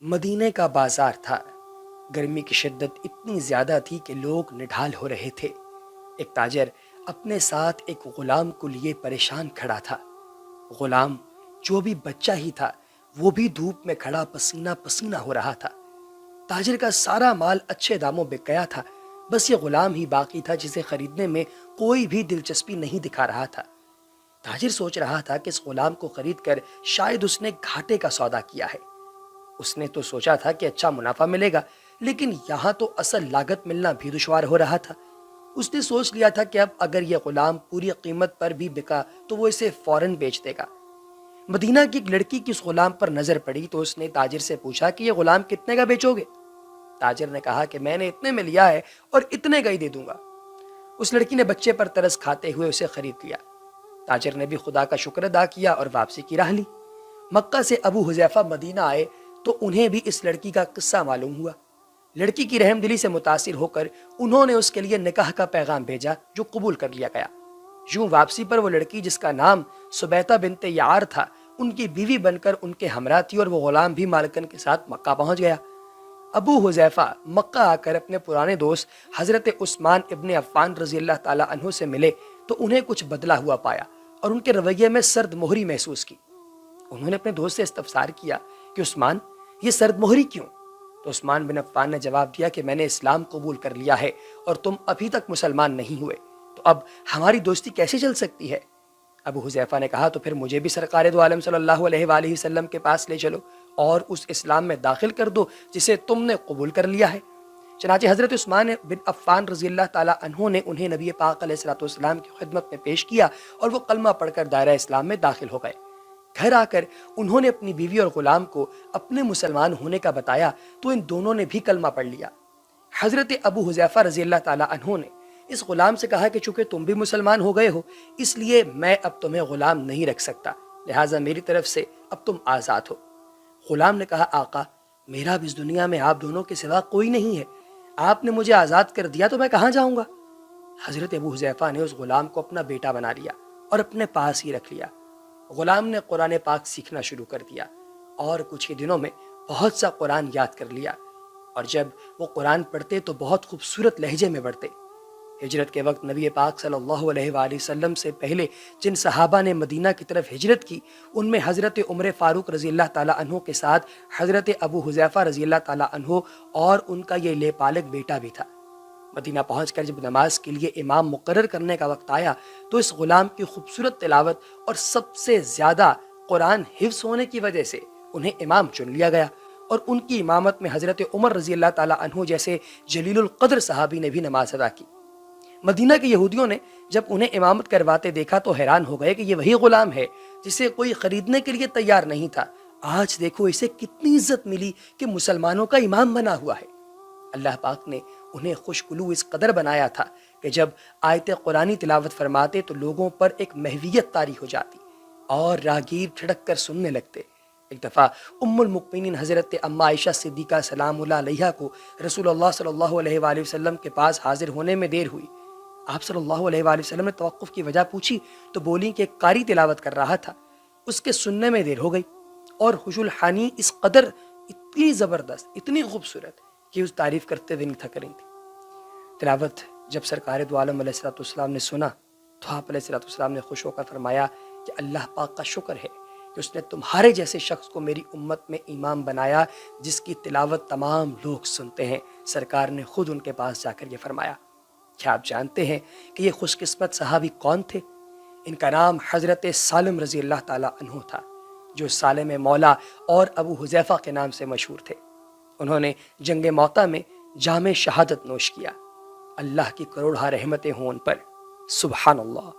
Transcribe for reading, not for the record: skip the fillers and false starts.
مدینے کا بازار تھا۔ گرمی کی شدت اتنی زیادہ تھی کہ لوگ نڈھال ہو رہے تھے۔ ایک تاجر اپنے ساتھ ایک غلام کو لیے پریشان کھڑا تھا۔ غلام جو بھی بچہ ہی تھا وہ بھی دھوپ میں کھڑا پسینہ پسینہ ہو رہا تھا۔ تاجر کا سارا مال اچھے داموں بک گیا تھا، بس یہ غلام ہی باقی تھا جسے خریدنے میں کوئی بھی دلچسپی نہیں دکھا رہا تھا۔ تاجر سوچ رہا تھا کہ اس غلام کو خرید کر شاید اس نے گھاٹے کا سودا کیا ہے۔ اس نے تو سوچا تھا کہ اچھا منافع ملے گا، لیکن یہاں تو اصل لاگت ملنا بھی دشوار ہو رہا تھا۔ اس نے سوچ لیا تھا کہ اب اگر یہ غلام پوری قیمت پر بھی بکا تو وہ اسے فوراً بیچ دے گا۔ مدینہ کی ایک لڑکی کی اس غلام پر نظر پڑی تو اس نے تاجر سے پوچھا کہ یہ غلام کتنے کا بیچو گے؟ تاجر نے کہا کہ میں نے اتنے میں لیا ہے اور اتنے کا ہی دے دوں گا۔ اس لڑکی نے بچے پر ترس کھاتے ہوئے اسے خرید لیا۔ تاجر نے بھی خدا کا شکر ادا کیا اور واپسی کی راہ لی۔ مکہ سے ابو حذیفہ مدینہ آئے تو انہیں بھی اس لڑکی کا قصہ معلوم ہوا۔ لڑکی کی رحم دلی سے متاثر ہو کر انہوں نے اس کے لیے نکاح کا پیغام بھیجا جو قبول کر لیا گیا۔ یوں واپسی پر وہ لڑکی جس کا نام سبیتہ بنت یعار تھا ان کی بیوی بن کر ان کے ہمراہ تھی، اور وہ غلام بھی مالکن کے ساتھ مکہ پہنچ گیا۔ ابو حذیفہ مکہ آ کر اپنے پرانے دوست حضرت عثمان ابن عفان رضی اللہ تعالیٰ عنہ سے ملے تو انہیں کچھ بدلا ہوا پایا اور ان کے رویے میں سرد مہری محسوس کی۔ انہوں نے اپنے دوست سے استفسار کیا کہ عثمان، یہ سرد مہری کیوں؟ تو عثمان بن عفان نے جواب دیا کہ میں نے اسلام قبول کر لیا ہے اور تم ابھی تک مسلمان نہیں ہوئے، تو اب ہماری دوستی کیسے چل سکتی ہے؟ ابو حذیفہ نے کہا تو پھر مجھے بھی سرکار دو عالم صلی اللہ علیہ وآلہ وسلم کے پاس لے چلو اور اس اسلام میں داخل کر دو جسے تم نے قبول کر لیا ہے۔ چنانچہ حضرت عثمان بن عفان رضی اللہ تعالیٰ عنہ نے انہیں نبی پاک علیہ السلام کی خدمت میں پیش کیا اور وہ کلمہ پڑھ کر دائرہ اسلام میں داخل ہو گئے۔ گھر آ کر انہوں نے اپنی بیوی اور غلام کو اپنے مسلمان ہونے کا بتایا تو ان دونوں نے بھی کلمہ پڑھ لیا۔ حضرت ابو حذیفہ رضی اللہ تعالیٰ عنہ نے اس غلام سے کہا کہ چونکہ تم بھی مسلمان ہو گئے ہو اس لیے میں اب تمہیں غلام نہیں رکھ سکتا، لہٰذا میری طرف سے اب تم آزاد ہو۔ غلام نے کہا آقا، میرا اب اس دنیا میں آپ دونوں کے سوا کوئی نہیں ہے، آپ نے مجھے آزاد کر دیا تو میں کہاں جاؤں گا؟ حضرت ابو حذیفہ نے اس غلام کو اپنا بیٹا بنا لیا اور اپنے پاس ہی رکھ لیا۔ غلام نے قرآن پاک سیکھنا شروع کر دیا اور کچھ ہی دنوں میں بہت سا قرآن یاد کر لیا، اور جب وہ قرآن پڑھتے تو بہت خوبصورت لہجے میں پڑھتے۔ ہجرت کے وقت نبی پاک صلی اللہ علیہ وآلہ وسلم سے پہلے جن صحابہ نے مدینہ کی طرف ہجرت کی ان میں حضرت عمر فاروق رضی اللہ تعالیٰ عنہ کے ساتھ حضرت ابو حذیفہ رضی اللہ تعالیٰ عنہ اور ان کا یہ لے پالک بیٹا بھی تھا۔ مدینہ پہنچ کر جب نماز کے لیے امام مقرر کرنے کا وقت آیا تو اس غلام کی خوبصورت تلاوت اور سب سے زیادہ قرآن حفظ ہونے کی وجہ سے انہیں امام چن لیا گیا، اور ان کی امامت میں حضرت عمر رضی اللہ تعالیٰ عنہ جیسے جلیل القدر صحابی نے بھی نماز ادا کی۔ مدینہ کے یہودیوں نے جب انہیں امامت کرواتے دیکھا تو حیران ہو گئے کہ یہ وہی غلام ہے جسے کوئی خریدنے کے لیے تیار نہیں تھا، آج دیکھو اسے کتنی عزت ملی کہ مسلمانوں کا امام بنا ہوا ہے۔ اللہ پاک نے انہیں خوشگلو اس قدر بنایا تھا کہ جب آیت قرآنی تلاوت فرماتے تو لوگوں پر ایک محویت طاری ہو جاتی اور راگیر ٹھڑک کر سننے لگتے۔ ایک دفعہ ام المؤمنین حضرت اما عائشہ صدیقہ سلام اللہ علیہا کو رسول اللہ صلی اللہ علیہ وآلہ وسلم کے پاس حاضر ہونے میں دیر ہوئی۔ آپ صلی اللہ علیہ وآلہ وسلم نے توقف کی وجہ پوچھی تو بولی کہ ایک قاری تلاوت کر رہا تھا، اس کے سننے میں دیر ہو گئی، اور خوش الحانی اس قدر اتنی زبردست اتنی خوبصورت کہ اس تعریف کرتے ہوئے نہیں تھک رہی تھی۔ تلاوت جب سرکار دو عالم علیہ السلام نے سنا تو آپ علیہ السلام نے خوش ہو کر فرمایا کہ اللہ پاک کا شکر ہے کہ اس نے تمہارے جیسے شخص کو میری امت میں امام بنایا جس کی تلاوت تمام لوگ سنتے ہیں۔ سرکار نے خود ان کے پاس جا کر یہ فرمایا۔ کیا آپ جانتے ہیں کہ یہ خوش قسمت صحابی کون تھے؟ ان کا نام حضرت سالم رضی اللہ تعالیٰ عنہ تھا، جو سالم مولا اور ابو حذیفہ کے نام سے مشہور تھے۔ انہوں نے جنگ موطا میں جام شہادت نوش کیا۔ اللہ کی کروڑہ رحمتیں ہوں ان پر، سبحان اللہ۔